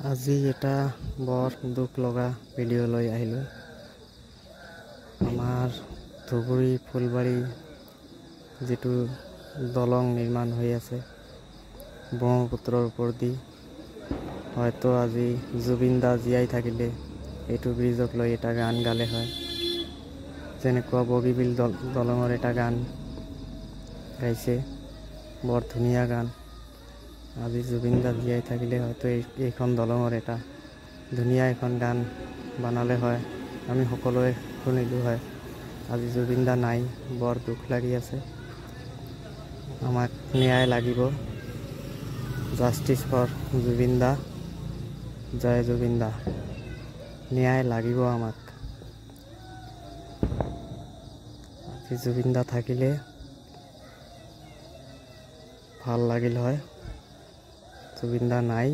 আজি এটা বৰ দুখ লগা ভিডিঅ' লৈ আহিলোঁ। আমাৰ ধুবুৰী ফুলবাৰী যিটো দলং নিৰ্মাণ হৈ আছে ব্ৰহ্মপুত্ৰৰ ওপৰেদি, হয়তো আজি জুবিন দা জীয়াই থাকিলে এইটো ব্ৰিজক লৈ এটা গান গালে হয়। যেনেকুৱা বগীবিল দলঙৰ এটা গান গাইছে, বৰ ধুনীয়া গান। আজি জুবিন দা জীয়াই থাকিলে হয়তো এইখন দলঙৰ এটা ধুনীয়া এখন গান বনালে হয়, আমি সকলোৱে শুনিলোঁ হয়। আজি জুবিন দা নাই, বৰ দুখ লাগি আছে। আমাক ন্যায় লাগিব, জাষ্টিছ ফৰ জুবিন দা, জয় জুবিন দা। ন্যায় লাগিব আমাক। আজি জুবিন দা থাকিলে ভাল লাগিল হয়, জুবিন দা নাই।